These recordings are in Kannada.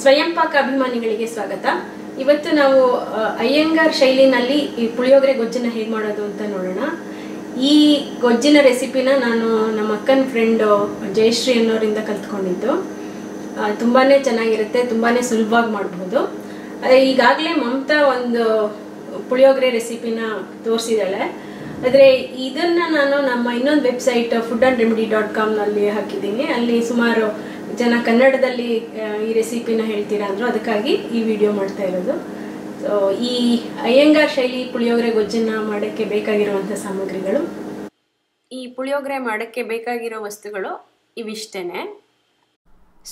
ಸ್ವಯಂ ಪಾಕ ಅಭಿಮಾನಿಗಳಿಗೆ ಸ್ವಾಗತ. ಇವತ್ತು ನಾವು ಅಯ್ಯಂಗಾರ್ ಶೈಲಿನಲ್ಲಿ ಈ ಪುಳಿಯೋಗರೆ ಗೊಜ್ಜನ್ನ ಹೇಗೆ ಮಾಡೋದು ಅಂತ ನೋಡೋಣ. ಈ ಗೊಜ್ಜಿನ ರೆಸಿಪಿನ ನಾನು ನಮ್ಮ ಅಕ್ಕನ ಫ್ರೆಂಡ್ ಜಯಶ್ರೀ ಅನ್ನೋರಿಂದ ಕಲ್ತ್ಕೊಂಡಿದ್ದು. ತುಂಬಾನೇ ಚೆನ್ನಾಗಿರುತ್ತೆ, ತುಂಬಾನೇ ಸುಲಭವಾಗಿ ಮಾಡಬಹುದು. ಈಗಾಗಲೇ ಮಮತಾ ಒಂದು ಪುಳಿಯೋಗರೆ ರೆಸಿಪಿನ ತೋರಿಸಿದಾಳೆ. ಆದರೆ ಇದನ್ನ ನಾನು ನಮ್ಮ ಇನ್ನೊಂದು ವೆಬ್ಸೈಟ್ foodandremedy.com ನಲ್ಲಿ ಹಾಕಿದ್ದೀನಿ. ಅಲ್ಲಿ ಸುಮಾರು ಜನ ಕನ್ನಡದಲ್ಲಿ ಈ ರೆಸಿಪಿನ ಹೇಳ್ತೀರಾ ಅಂದ್ರು, ಅದಕ್ಕಾಗಿ ಈ ವಿಡಿಯೋ ಮಾಡ್ತಾ ಇರೋದು. ಸೊ ಈ ಅಯ್ಯಂಗಾರ್ ಶೈಲಿ ಪುಳಿಯೋಗರೆ ಗೊಜ್ಜನ್ನ ಮಾಡೋಕ್ಕೆ ಬೇಕಾಗಿರುವಂಥ ಸಾಮಗ್ರಿಗಳು, ಈ ಪುಳಿಯೋಗರೆ ಮಾಡೋಕ್ಕೆ ಬೇಕಾಗಿರೋ ವಸ್ತುಗಳು ಇವಿಷ್ಟೇನೆ.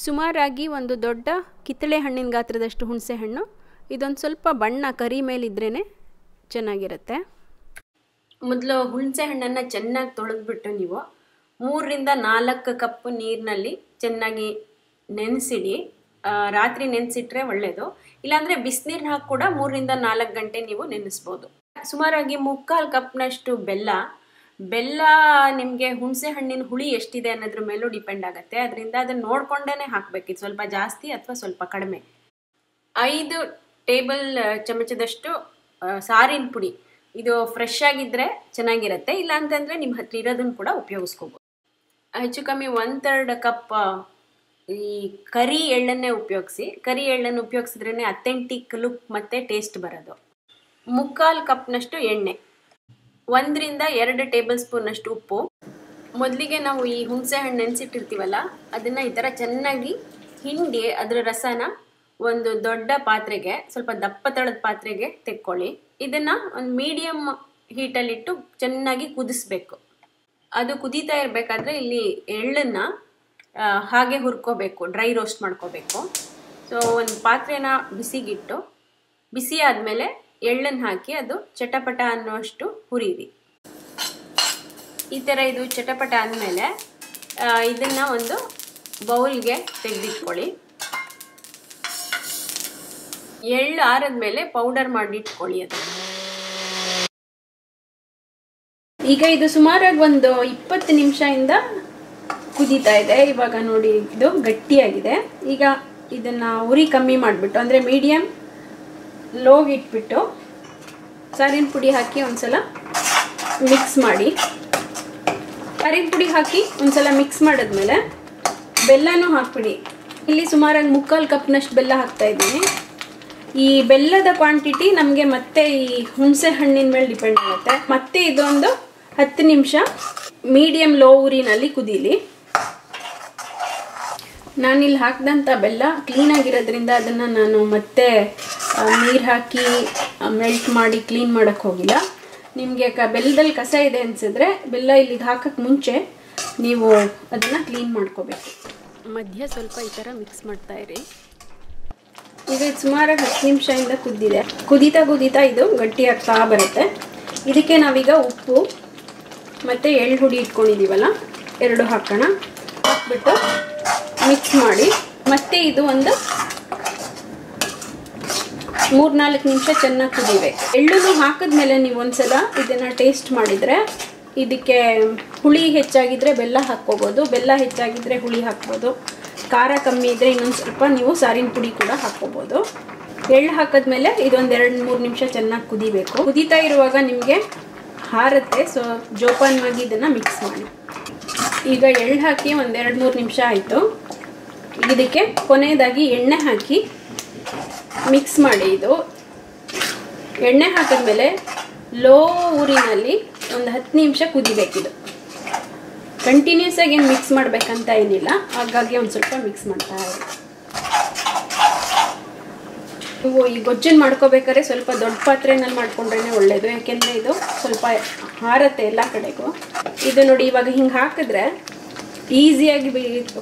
ಸುಮಾರಾಗಿ ಒಂದು ದೊಡ್ಡ ಕಿತ್ತಳೆ ಹಣ್ಣಿನ ಗಾತ್ರದಷ್ಟು ಹುಣಸೆ ಹಣ್ಣು. ಇದೊಂದು ಸ್ವಲ್ಪ ಬಣ್ಣ ಕರಿ ಮೇಲಿದ್ರೇ ಚೆನ್ನಾಗಿರುತ್ತೆ. ಮೊದಲು ಹುಣಸೆ ಹಣ್ಣನ್ನು ಚೆನ್ನಾಗಿ ತೊಳೆದ್ಬಿಟ್ಟು ನೀವು 3 ರಿಂದ 4 ಕಪ್ ನೀರಿನಲ್ಲಿ ಚೆನ್ನಾಗಿ ನೆನೆಸಿಡಿ. ರಾತ್ರಿ ನೆನೆಸಿಟ್ರೆ ಒಳ್ಳೆಯದು. ಇಲ್ಲಾಂದರೆ ಬಿಸಿನೀರನ್ನ ಹಾಕಿ ಕೂಡ 3 ರಿಂದ 4 ಗಂಟೆ ನೀವು ನೆನೆಸ್ಬೋದು. ಸುಮಾರಾಗಿ 3/4 ಕಪ್ನಷ್ಟು ಬೆಲ್ಲ ನಿಮಗೆ ಹುಣಸೆ ಹಣ್ಣಿನ ಹುಳಿ ಎಷ್ಟಿದೆ ಅನ್ನೋದ್ರ ಮೇಲೂ ಡಿಪೆಂಡ್ ಆಗುತ್ತೆ. ಅದರಿಂದ ಅದನ್ನು ನೋಡ್ಕೊಂಡೇ ಹಾಕಬೇಕು. ಇದು ಸ್ವಲ್ಪ ಜಾಸ್ತಿ ಅಥವಾ ಸ್ವಲ್ಪ ಕಡಿಮೆ. 5 ಟೇಬಲ್ ಚಮಚದಷ್ಟು ಸಾರಿನ ಪುಡಿ. ಇದು ಫ್ರೆಶ್ ಆಗಿದ್ದರೆ ಚೆನ್ನಾಗಿರುತ್ತೆ, ಇಲ್ಲ ಅಂತಂದರೆ ನಿಮ್ಮ ಹತ್ರ ಇರೋದನ್ನು ಕೂಡ ಉಪಯೋಗಿಸ್ಕೋಬೋದು. ಹೆಚ್ಚು ಕಮ್ಮಿ 1/3 ಕಪ್ ಈ ಕರಿ ಎಳ್ಳನ್ನೇ ಉಪಯೋಗಿಸಿ. ಕರಿ ಎಳ್ಳನ್ನು ಉಪಯೋಗಿಸಿದ್ರೇ ಅಥೆಂಟಿಕ್ ಲುಕ್ ಮತ್ತು ಟೇಸ್ಟ್ ಬರೋದು. 3/4 ಕಪ್ನಷ್ಟು ಎಣ್ಣೆ, 1 ರಿಂದ 2 ಟೇಬಲ್ ಸ್ಪೂನಷ್ಟು ಉಪ್ಪು. ಮೊದಲಿಗೆ ನಾವು ಈ ಹುಣಸೆ ಹಣ್ಣು ನೆನೆಸಿಟ್ಟಿರ್ತೀವಲ್ಲ, ಅದನ್ನು ಈ ಥರ ಚೆನ್ನಾಗಿ ಹಿಂಡಿ ಅದರ ರಸನ ಒಂದು ದೊಡ್ಡ ಪಾತ್ರೆಗೆ, ಸ್ವಲ್ಪ ದಪ್ಪ ತಳದ ಪಾತ್ರೆಗೆ ತೆಕ್ಕೊಳ್ಳಿ. ಇದನ್ನು ಒಂದು ಮೀಡಿಯಮ್ ಹೀಟಲ್ಲಿಟ್ಟು ಚೆನ್ನಾಗಿ ಕುದಿಸ್ಬೇಕು. ಅದು ಕುದೀತಾ ಇರಬೇಕಾದ್ರೆ ಇಲ್ಲಿ ಎಳ್ಳನ್ನು ಹಾಗೆ ಹುರ್ಕೋಬೇಕು, ಡ್ರೈ ರೋಸ್ಟ್ ಮಾಡ್ಕೋಬೇಕು. ಸೊ ಒಂದು ಪಾತ್ರೆನ ಬಿಸಿಗಿಟ್ಟು, ಬಿಸಿ ಆದಮೇಲೆ ಎಳ್ಳನ್ನು ಹಾಕಿ ಅದು ಚಟಪಟ ಅನ್ನೋಷ್ಟು ಹುರಿರಿ. ಈ ಥರ ಇದು ಚಟಪಟ ಆದಮೇಲೆ ಇದನ್ನು ಒಂದು ಬೌಲ್ಗೆ ತೆಗೆದಿಟ್ಕೊಳ್ಳಿ. ಎಳ್ಳು ಆರಿದ್ಮೇಲೆ ಪೌಡರ್ ಮಾಡಿಟ್ಕೊಳ್ಳಿ ಅದು. ಈಗ ಇದು ಸುಮಾರಾಗಿ ಒಂದು 20 ನಿಮಿಷದಿಂದ ಕುದೀತಾ ಇದೆ. ಇವಾಗ ನೋಡಿ ಇದು ಗಟ್ಟಿಯಾಗಿದೆ. ಈಗ ಇದನ್ನ ಉರಿ ಕಮ್ಮಿ ಮಾಡಿಬಿಟ್ಟು, ಅಂದರೆ ಮೀಡಿಯಮ್ ಲೋಗೆ ಇಟ್ಬಿಟ್ಟು ಸಾರಿನ ಪುಡಿ ಹಾಕಿ ಒಂದ್ಸಲ ಮಿಕ್ಸ್ ಮಾಡಿ. ಸಾರಿನ ಪುಡಿ ಹಾಕಿ ಒಂದ್ಸಲ ಮಿಕ್ಸ್ ಮಾಡಿದ್ಮೇಲೆ ಬೆಲ್ಲನೂ ಹಾಕ್ಬಿಡಿ. ಇಲ್ಲಿ ಸುಮಾರಾಗಿ 3/4 ಕಪ್ನಷ್ಟು ಬೆಲ್ಲ ಹಾಕ್ತಾ ಇದ್ದೀನಿ. ಈ ಬೆಲ್ಲದ ಕ್ವಾಂಟಿಟಿ ನಮಗೆ ಮತ್ತೆ ಈ ಹುಣಸೆ ಹಣ್ಣಿನ ಮೇಲೆ ಡಿಪೆಂಡ್ ಆಗುತ್ತೆ. ಮತ್ತೆ ಇದೊಂದು 10 ನಿಮಿಷ ಮೀಡಿಯಮ್ ಲೋ ಉರಿನಲ್ಲಿ ಕುದೀಲಿ. ನಾನಿಲ್ಲಿ ಹಾಕಿದಂಥ ಬೆಲ್ಲ ಕ್ಲೀನಾಗಿರೋದ್ರಿಂದ ಅದನ್ನು ನಾನು ಮತ್ತೆ ನೀರು ಹಾಕಿ ಮೆಲ್ಟ್ ಮಾಡಿ ಕ್ಲೀನ್ ಮಾಡೋಕ್ಕೆ ಹೋಗಿಲ್ಲ. ನಿಮಗೆ ಬೆಲ್ಲದಲ್ಲಿ ಕಸ ಇದೆ ಅನಿಸಿದ್ರೆ ಬೆಲ್ಲ ಇಲ್ಲಿಗೆ ಹಾಕೋಕ್ಕೆ ಮುಂಚೆ ನೀವು ಅದನ್ನು ಕ್ಲೀನ್ ಮಾಡ್ಕೋಬೇಕು. ಮಧ್ಯ ಸ್ವಲ್ಪ ಈ ಥರ ಮಿಕ್ಸ್ ಮಾಡ್ತಾಯಿರಿ. ಈಗ ಇದು ಸುಮಾರಾಗಿ 10 ನಿಮಿಷದಿಂದ ಕುದ್ದಿದೆ. ಕುದೀತಾ ಇದು ಗಟ್ಟಿಯಾಗ್ತಾ ಬರುತ್ತೆ. ಇದಕ್ಕೆ ನಾವೀಗ ಉಪ್ಪು ಮತ್ತು ಎಳ್ಳು ಹುಡಿ ಇಟ್ಕೊಂಡಿದ್ದೀವಲ್ಲ, 2 ಹಾಕೋಣ. ಹಾಕ್ಬಿಟ್ಟು ಮಿಕ್ಸ್ ಮಾಡಿ ಮತ್ತೆ ಇದು ಒಂದು 3-4 ನಿಮಿಷ ಚೆನ್ನಾಗಿ ಕುದಿವೆ. ಎಳ್ಳನ್ನು ಹಾಕಿದ್ಮೇಲೆ ನೀವು ಒಂದ್ಸಲ ಇದನ್ನು ಟೇಸ್ಟ್ ಮಾಡಿದರೆ, ಇದಕ್ಕೆ ಹುಳಿ ಹೆಚ್ಚಾಗಿದ್ದರೆ ಬೆಲ್ಲ ಹಾಕ್ಕೋಬೋದು, ಬೆಲ್ಲ ಹೆಚ್ಚಾಗಿದ್ದರೆ ಹುಳಿ ಹಾಕ್ಬೋದು, ಖಾರ ಕಮ್ಮಿ ಇದ್ದರೆ ಇನ್ನೊಂದು ಸ್ವಲ್ಪ ನೀವು ಸಾರಿನ ಪುಡಿ ಕೂಡ ಹಾಕ್ಕೋಬೋದು. ಎಳ್ಳು ಹಾಕಿದ್ಮೇಲೆ ಇದೊಂದು 2-3 ನಿಮಿಷ ಚೆನ್ನಾಗಿ ಕುದಿಬೇಕು. ಕುದೀತಾ ಇರುವಾಗ ನಿಮಗೆ ಹಾರುತ್ತೆ, ಸೊ ಜೋಪಾನವಾಗಿ ಇದನ್ನು ಮಿಕ್ಸ್ ಮಾಡಿ. ಈಗ ಎಳ್ಳು ಹಾಕಿ ಒಂದು 2-3 ನಿಮಿಷ ಆಯಿತು. ಇದಕ್ಕೆ ಕೊನೆಯದಾಗಿ ಎಣ್ಣೆ ಹಾಕಿ ಮಿಕ್ಸ್ ಮಾಡಿ. ಇದು ಎಣ್ಣೆ ಹಾಕಿದ್ಮೇಲೆ ಲೋ ಊರಿನಲ್ಲಿ ಒಂದು 10 ನಿಮಿಷ ಕುದಿಬೇಕಿದು. ಕಂಟಿನ್ಯೂಸ್ ಆಗಿ ಏನು ಮಿಕ್ಸ್ ಮಾಡಬೇಕಂತ ಏನಿಲ್ಲ, ಹಾಗಾಗಿ ಒಂದು ಸ್ವಲ್ಪ ಮಿಕ್ಸ್ ಮಾಡ್ತಾ ಇರಿ. ನೀವು ಈ ಗೊಜ್ಜನ್ನು ಮಾಡ್ಕೋಬೇಕಾದ್ರೆ ಸ್ವಲ್ಪ ದೊಡ್ಡ ಪಾತ್ರೆನಲ್ಲಿ ಮಾಡ್ಕೊಂಡ್ರೆ ಒಳ್ಳೆಯದು, ಯಾಕೆಂದರೆ ಇದು ಸ್ವಲ್ಪ ಹಾರತ್ತೆ ಎಲ್ಲ ಕಡೆಗೂ. ಇದು ನೋಡಿ ಇವಾಗ ಹಿಂಗೆ ಹಾಕಿದ್ರೆ ಈಸಿಯಾಗಿ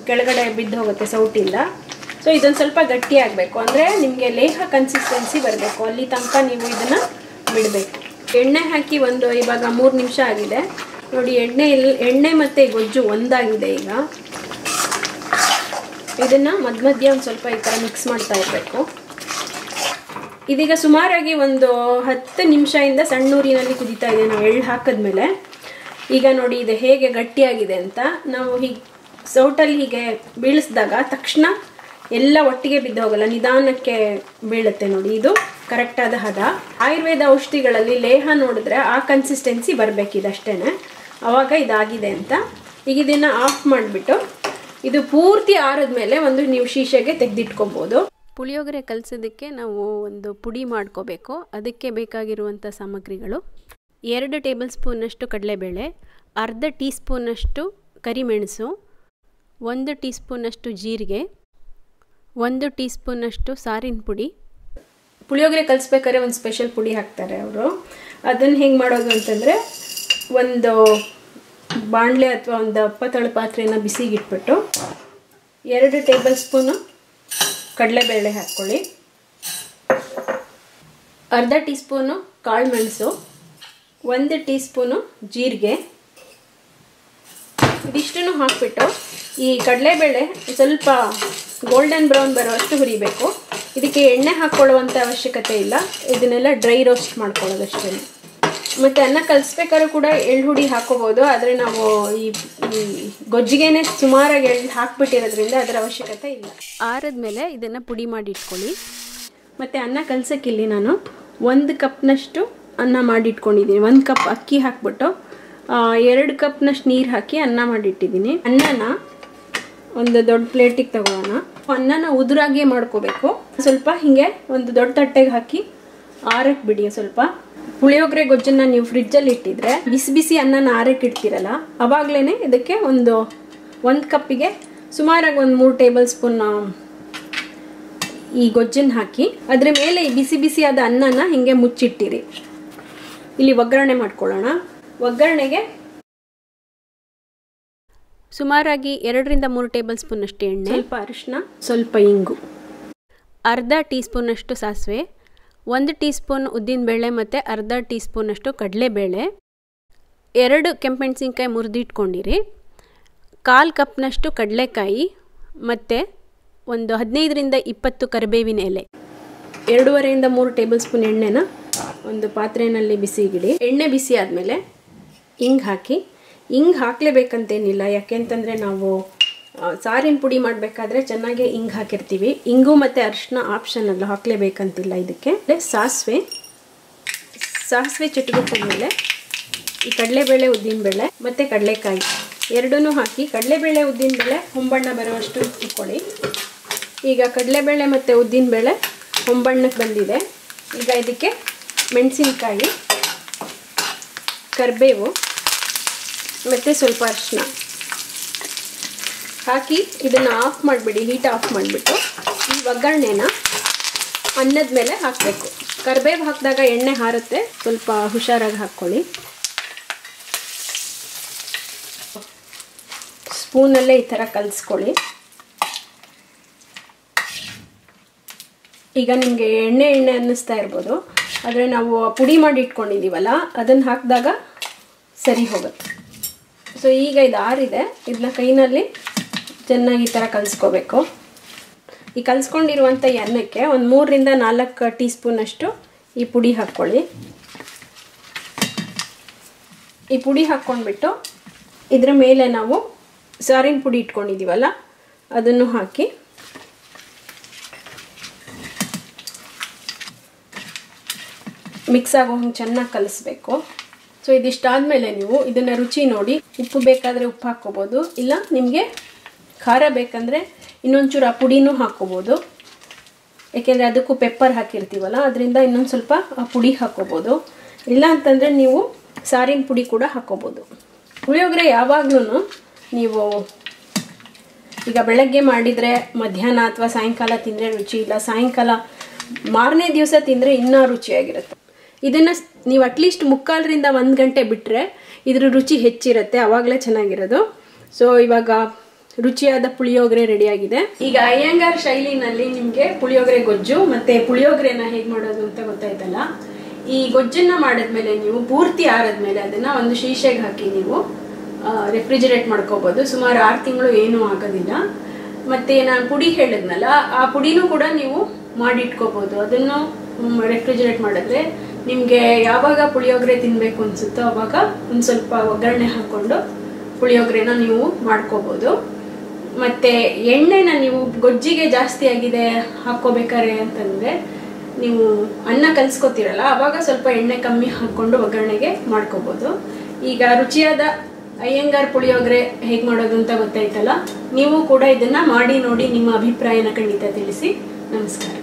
ಕೆಳಗಡೆ ಬಿದ್ದು ಹೋಗುತ್ತೆ ಸೌಟಿಂದ. ಸೊ ಇದೊಂದು ಸ್ವಲ್ಪ ಗಟ್ಟಿ ಆಗಬೇಕು, ಅಂದರೆ ನಿಮಗೆ ಲೇಹ ಕನ್ಸಿಸ್ಟೆನ್ಸಿ ಬರಬೇಕು. ಅಲ್ಲಿ ತನಕ ನೀವು ಇದನ್ನು ಬಿಡಬೇಕು. ಎಣ್ಣೆ ಹಾಕಿ ಇವಾಗ 3 ನಿಮಿಷ ಆಗಿದೆ ನೋಡಿ. ಎಣ್ಣೆ ಮತ್ತು ಗೊಜ್ಜು ಒಂದಾಗಿದೆ. ಈಗ ಇದನ್ನು ಮಧ್ಯ ಒಂದು ಸ್ವಲ್ಪ ಈ ಥರ ಮಿಕ್ಸ್ ಮಾಡ್ತಾ ಇರಬೇಕು. ಇದೀಗ ಸುಮಾರಾಗಿ ಒಂದು 10 ನಿಮಿಷದಿಂದ ಸಣ್ಣ ಊರಿನಲ್ಲಿ ಕುದೀತಾ ಇದೆ. ನಾವು ಎಳ್ಳು ಹಾಕಿದ್ಮೇಲೆ ಈಗ ನೋಡಿ ಇದು ಹೇಗೆ ಗಟ್ಟಿಯಾಗಿದೆ ಅಂತ. ನಾವು ಹೀಗೆ ಸೌಟಲ್ಲಿ ಹೀಗೆ ಬೀಳಿಸಿದಾಗ ತಕ್ಷಣ ಎಲ್ಲ ಒಟ್ಟಿಗೆ ಬಿದ್ದು ಹೋಗಲ್ಲ, ನಿಧಾನಕ್ಕೆ ಬೀಳುತ್ತೆ ನೋಡಿ. ಇದು ಕರೆಕ್ಟಾದ ಹದ. ಆಯುರ್ವೇದ ಔಷಧಿಗಳಲ್ಲಿ ಲೇಹ ನೋಡಿದ್ರೆ ಆ ಕನ್ಸಿಸ್ಟೆನ್ಸಿ ಬರಬೇಕಿದಷ್ಟೇ, ಆವಾಗ ಇದಾಗಿದೆ ಅಂತ. ಈಗ ಇದನ್ನು ಆಫ್ ಮಾಡಿಬಿಟ್ಟು ಇದು ಪೂರ್ತಿ ಆರಿದ್ಮೇಲೆ ಒಂದು ನೀವು ಶೀಶೆಗೆ ತೆಗೆದಿಟ್ಕೊಬೋದು. ಪುಳಿಯೋಗರೆ ಕಲಸೋದಕ್ಕೆ ನಾವು ಒಂದು ಪುಡಿ ಮಾಡ್ಕೋಬೇಕು. ಅದಕ್ಕೆ ಬೇಕಾಗಿರುವಂಥ ಸಾಮಗ್ರಿಗಳು: 2 ಟೇಬಲ್ ಸ್ಪೂನಷ್ಟು ಕಡಲೆಬೇಳೆ, ಅರ್ಧ ಟೀ ಸ್ಪೂನಷ್ಟು ಕರಿಮೆಣಸು, 1 ಟೀ ಸ್ಪೂನಷ್ಟು ಜೀರಿಗೆ, 1 ಟೀ ಸ್ಪೂನಷ್ಟು ಸಾರಿನ ಪುಡಿ. ಪುಳಿಯೋಗರೆ ಕಲಿಸ್ಬೇಕಾದ್ರೆ ಒಂದು ಸ್ಪೆಷಲ್ ಪುಡಿ ಹಾಕ್ತಾರೆ ಅವರು. ಅದನ್ನು ಹೆಂಗೆ ಮಾಡೋದು ಅಂತಂದರೆ, ಒಂದು ಬಾಣಲೆ ಅಥವಾ ಒಂದು ದಪ್ಪತಳ ಪಾತ್ರೆನ ಬಿಸಿಗಿಟ್ಬಿಟ್ಟು 2 ಟೇಬಲ್ ಸ್ಪೂನು ಕಡಲೆಬೇಳೆ ಹಾಕ್ಕೊಳ್ಳಿ, ಅರ್ಧ ಟೀ ಸ್ಪೂನು ಕಾಳು ಮೆಣಸು, 1 ಟೀ ಸ್ಪೂನು ಜೀರಿಗೆ. ಇದಿಷ್ಟನ್ನು ಹಾಕ್ಬಿಟ್ಟು ಈ ಕಡಲೆಬೇಳೆ ಸ್ವಲ್ಪ ಗೋಲ್ಡನ್ ಬ್ರೌನ್ ಬರೋಷ್ಟು ಹುರಿಬೇಕು. ಇದಕ್ಕೆ ಎಣ್ಣೆ ಹಾಕ್ಕೊಳ್ಳುವಂಥ ಅವಶ್ಯಕತೆ ಇಲ್ಲ, ಇದನ್ನೆಲ್ಲ ಡ್ರೈ ರೋಸ್ಟ್ ಮಾಡ್ಕೊಳ್ಳೋದಷ್ಟೇ. ಮತ್ತು ಅನ್ನ ಕಲಿಸ್ಬೇಕಾದ್ರೂ ಕೂಡ ಎಳ್ಳು ಹುಡಿ ಹಾಕೋಬೋದು, ಆದರೆ ನಾವು ಈ ಗೊಜ್ಜಿಗೆನೆ ಸುಮಾರಾಗಿ ಎಳ್ಳು ಹಾಕ್ಬಿಟ್ಟಿರೋದ್ರಿಂದ ಅದರ ಅವಶ್ಯಕತೆ ಇಲ್ಲ. ಆರಿದ್ಮೇಲೆ ಇದನ್ನು ಪುಡಿ ಮಾಡಿ ಇಟ್ಕೊಳ್ಳಿ. ಮತ್ತು ಅನ್ನ ಕಲಸೋಕ್ಕಿಲ್ಲಿ ನಾನು 1 ಕಪ್ನಷ್ಟು ಅನ್ನ ಮಾಡಿಟ್ಕೊಂಡಿದ್ದೀನಿ. 1 ಕಪ್ ಅಕ್ಕಿ ಹಾಕ್ಬಿಟ್ಟು 2 ಕಪ್ನಷ್ಟು ನೀರು ಹಾಕಿ ಅನ್ನ ಮಾಡಿಟ್ಟಿದ್ದೀನಿ. ಅನ್ನನ ಒಂದು ದೊಡ್ಡ ಪ್ಲೇಟಿಗೆ ತಗೊಳ್ಳೋಣ. ಅನ್ನನ ಉದುರಾಗಿಯೇ ಮಾಡ್ಕೋಬೇಕು. ಸ್ವಲ್ಪ ಹೀಗೆ ಒಂದು ದೊಡ್ಡ ತಟ್ಟೆಗೆ ಹಾಕಿ ಆರಕ್ಕೆ ಬಿಡಿ. ಸ್ವಲ್ಪ ಪುಳಿಯೋಗರೆ ಗೊಜ್ಜನ್ನು ನೀವು ಫ್ರಿಜ್ಜಲ್ಲಿ ಇಟ್ಟಿದ್ರೆ ಬಿಸಿ ಬಿಸಿ ಅನ್ನನ ಆರಕ್ಕೆ ಇಡ್ತೀರಲ್ಲ, ಅವಾಗಲೇ ಇದಕ್ಕೆ ಒಂದು ಕಪ್ಪಿಗೆ ಸುಮಾರಾಗಿ ಒಂದು 3 ಟೇಬಲ್ ಸ್ಪೂನ್ ಈ ಗೊಜ್ಜನ್ನು ಹಾಕಿ ಅದರ ಮೇಲೆ ಈ ಬಿಸಿ ಬಿಸಿಯಾದ ಅನ್ನನ ಹಿಂಗೆ ಮುಚ್ಚಿಟ್ಟಿರಿ. ಇಲ್ಲಿ ಒಗ್ಗರಣೆ ಮಾಡ್ಕೊಳ್ಳೋಣ. ಒಗ್ಗರಣೆಗೆ ಸುಮಾರಾಗಿ 2 ರಿಂದ 3 ಟೇಬಲ್ ಸ್ಪೂನಷ್ಟು ಎಣ್ಣೆ, ಸ್ವಲ್ಪ ಅರಿಶಿನ, ಸ್ವಲ್ಪ ಇಂಗು, ಅರ್ಧ ಟೀ ಸ್ಪೂನಷ್ಟು ಸಾಸಿವೆ, 1 ಟೀ ಸ್ಪೂನ್ ಉದ್ದಿನಬೇಳೆ ಮತ್ತು ಅರ್ಧ ಟೀ ಸ್ಪೂನಷ್ಟು ಕಡಲೆಬೇಳೆ, 2 ಕೆಂಪೆಣಸಿನ್ಕಾಯಿ ಮುರಿದಿಟ್ಕೊಂಡಿರಿ, 1/4 ಕಪ್ನಷ್ಟು ಕಡಲೆಕಾಯಿ ಮತ್ತು ಒಂದು 15 ರಿಂದ 20 ಕರಿಬೇವಿನ ಎಲೆ. 2.5 ರಿಂದ 3 ಟೇಬಲ್ ಸ್ಪೂನ್ ಎಣ್ಣೆನ ಒಂದು ಪಾತ್ರೆಯಲ್ಲಿ ಬಿಸಿಗಿಡಿ. ಎಣ್ಣೆ ಬಿಸಿ ಆದಮೇಲೆ ಹಿಂಗೆ ಹಾಕಿ. ಹಿಂಗೆ ಹಾಕಲೇಬೇಕಂತೇನಿಲ್ಲ, ಯಾಕೆಂತಂದರೆ ನಾವು ಸಾರಿನ ಪುಡಿ ಮಾಡಬೇಕಾದ್ರೆ ಚೆನ್ನಾಗಿ ಹಿಂಗೆ ಹಾಕಿರ್ತೀವಿ. ಇಂಗು ಮತ್ತು ಅರಿಶಿನ ಆಪ್ಷನಲ್ಲ, ಹಾಕಲೇಬೇಕಂತಿಲ್ಲ. ಇದಕ್ಕೆ ಸಾಸಿವೆ ಚಿಟುಕಿದ್ಮೇಲೆ ಈ ಕಡಲೆಬೇಳೆ, ಉದ್ದಿನಬೇಳೆ ಮತ್ತು ಕಡಲೆಕಾಯಿ ಎರಡನ್ನೂ ಹಾಕಿ ಕಡಲೆಬೇಳೆ ಉದ್ದಿನಬೇಳೆ ಹೊಂಬಣ್ಣ ಬರುವಷ್ಟು ಇಟ್ಕೊಳ್ಳಿ. ಈಗ ಕಡಲೆಬೇಳೆ ಮತ್ತು ಉದ್ದಿನಬೇಳೆ ಹೊಂಬಣ್ಣಕ್ಕೆ ಬಂದಿದೆ. ಈಗ ಇದಕ್ಕೆ ಮೆಣಸಿನಕಾಯಿ, ಕರಿಬೇವು ಮತ್ತು ಸ್ವಲ್ಪ ಅರಿಶಿನ ಹಾಕಿ ಇದನ್ನು ಆಫ್ ಮಾಡಿಬಿಡಿ. ಹೀಟ್ ಆಫ್ ಮಾಡಿಬಿಟ್ಟು ಈ ಒಗ್ಗರಣೆನ ಅನ್ನದ ಮೇಲೆ ಹಾಕಬೇಕು. ಕರಿಬೇವು ಹಾಕಿದಾಗ ಎಣ್ಣೆ ಹಾರುತ್ತೆ, ಸ್ವಲ್ಪ ಹುಷಾರಾಗಿ ಹಾಕ್ಕೊಳ್ಳಿ. ಸ್ಪೂನಲ್ಲೇ ಈ ಥರ ಕಲಿಸ್ಕೊಳ್ಳಿ. ಈಗ ನಿಮಗೆ ಎಣ್ಣೆ ಅನ್ನಿಸ್ತಾ ಇರ್ಬೋದು, ಆದರೆ ನಾವು ಪುಡಿ ಮಾಡಿ ಇಟ್ಕೊಂಡಿದ್ದೀವಲ್ಲ ಅದನ್ನು ಹಾಕಿದಾಗ ಸರಿ ಹೋಗುತ್ತೆ. ಸೊ ಈಗ ಇದು ಆರಿದೆ, ಇದನ್ನ ಕೈನಲ್ಲಿ ಚೆನ್ನಾಗಿ ಈ ಥರ ಕಲಿಸ್ಕೋಬೇಕು. ಈ ಕಲಿಸ್ಕೊಂಡಿರುವಂಥ ಈ ಅನ್ನಕ್ಕೆ ಒಂದು 3 ರಿಂದ 4 ಟೀ ಸ್ಪೂನಷ್ಟು ಈ ಪುಡಿ ಹಾಕ್ಕೊಳ್ಳಿ. ಈ ಪುಡಿ ಹಾಕ್ಕೊಂಡ್ಬಿಟ್ಟು ಇದರ ಮೇಲೆ ನಾವು ಸಾರಿನ ಪುಡಿ ಇಟ್ಕೊಂಡಿದ್ದೀವಲ್ಲ ಅದನ್ನು ಹಾಕಿ ಮಿಕ್ಸ್ ಆಗೋ ಹಂಗೆ ಚೆನ್ನಾಗಿ ಕಲಿಸ್ಬೇಕು. ಸೊ ಇದಿಷ್ಟಾದಮೇಲೆ ನೀವು ಇದನ್ನು ರುಚಿ ನೋಡಿ, ಉಪ್ಪು ಬೇಕಾದರೆ ಉಪ್ಪು ಹಾಕ್ಕೋಬೋದು, ಇಲ್ಲ ನಿಮಗೆ ಖಾರ ಬೇಕಂದರೆ ಇನ್ನೊಂಚೂರು ಆ ಪುಡಿನೂ ಹಾಕ್ಕೋಬೋದು. ಏಕೆಂದರೆ ಅದಕ್ಕೂ ಪೆಪ್ಪರ್ ಹಾಕಿರ್ತೀವಲ್ಲ, ಅದರಿಂದ ಇನ್ನೊಂದು ಸ್ವಲ್ಪ ಆ ಪುಡಿ ಹಾಕ್ಕೋಬೋದು. ಇಲ್ಲ ಅಂತಂದರೆ ನೀವು ಸಾರಿನ ಪುಡಿ ಕೂಡ ಹಾಕ್ಕೋಬೋದು. ಪುಳಿಯೋಗರೆ ಯಾವಾಗಲೂ ನೀವು ಈಗ ಬೆಳಗ್ಗೆ ಮಾಡಿದರೆ ಮಧ್ಯಾಹ್ನ ಅಥವಾ ಸಾಯಂಕಾಲ ತಿಂದರೆ ರುಚಿ ಇಲ್ಲ, ಸಾಯಂಕಾಲ ಮಾರನೇ ದಿವಸ ತಿಂದರೆ ಇನ್ನೂ ರುಚಿಯಾಗಿರುತ್ತೆ. ಇದನ್ನು ನೀವು ಅಟ್ಲೀಸ್ಟ್ 3/4 ರಿಂದ 1 ಗಂಟೆ ಬಿಟ್ಟರೆ ಇದ್ರ ರುಚಿ ಹೆಚ್ಚಿರುತ್ತೆ, ಆವಾಗಲೇ ಚೆನ್ನಾಗಿರೋದು. ಸೊ ಇವಾಗ ರುಚಿಯಾದ ಪುಳಿಯೋಗರೆ ರೆಡಿಯಾಗಿದೆ. ಈಗ ಅಯ್ಯಂಗಾರ್ ಶೈಲಿನಲ್ಲಿ ನಿಮಗೆ ಪುಳಿಯೋಗರೆ ಗೊಜ್ಜು ಮತ್ತು ಪುಳಿಯೋಗರೆನ ಹೇಗೆ ಮಾಡೋದು ಅಂತ ಗೊತ್ತಾಯ್ತಲ್ಲ. ಈ ಗೊಜ್ಜನ್ನು ಮಾಡಿದ್ಮೇಲೆ ನೀವು ಪೂರ್ತಿ ಆರಿದ್ಮೇಲೆ ಅದನ್ನು ಒಂದು ಶೀಶೆಗೆ ಹಾಕಿ ನೀವು ರೆಫ್ರಿಜಿರೇಟ್ ಮಾಡ್ಕೋಬೋದು. ಸುಮಾರು 6 ತಿಂಗಳು ಏನೂ ಆಗೋದಿಲ್ಲ. ಮತ್ತು ನಾನು ಪುಡಿ ಹೇಳಿದ್ನಲ್ಲ, ಆ ಪುಡಿನೂ ಕೂಡ ನೀವು ಮಾಡಿಟ್ಕೋಬೋದು. ಅದನ್ನು ರೆಫ್ರಿಜಿರೇಟ್ ಮಾಡಿದ್ರೆ ನಿಮಗೆ ಯಾವಾಗ ಪುಳಿಯೋಗರೆ ತಿನ್ನಬೇಕು ಅನಿಸುತ್ತೋ ಆವಾಗ ಒಂದು ಸ್ವಲ್ಪ ಒಗ್ಗರಣೆ ಹಾಕ್ಕೊಂಡು ಪುಳಿಯೋಗರೆನ ನೀವು ಮಾಡ್ಕೋಬೋದು. ಮತ್ತು ಎಣ್ಣೆನ ನೀವು ಗೊಜ್ಜಿಗೆ ಜಾಸ್ತಿ ಆಗಿದೆ ಹಾಕ್ಕೋಬೇಕಾರೆ ಅಂತಂದರೆ ನೀವು ಅನ್ನ ಕಲಿಸ್ಕೊತೀರಲ್ಲ ಆವಾಗ ಸ್ವಲ್ಪ ಎಣ್ಣೆ ಕಮ್ಮಿ ಹಾಕ್ಕೊಂಡು ಒಗ್ಗರಣೆಗೆ ಮಾಡ್ಕೋಬೋದು. ಈಗ ರುಚಿಯಾದ ಅಯ್ಯಂಗಾರ್ ಪುಳಿಯೋಗರೆ ಹೇಗೆ ಮಾಡೋದು ಅಂತ ಗೊತ್ತಾಯ್ತಲ್ಲ. ನೀವು ಕೂಡ ಇದನ್ನು ಮಾಡಿ ನೋಡಿ ನಿಮ್ಮ ಅಭಿಪ್ರಾಯನ ಖಂಡಿತ ತಿಳಿಸಿ. ನಮಸ್ಕಾರ.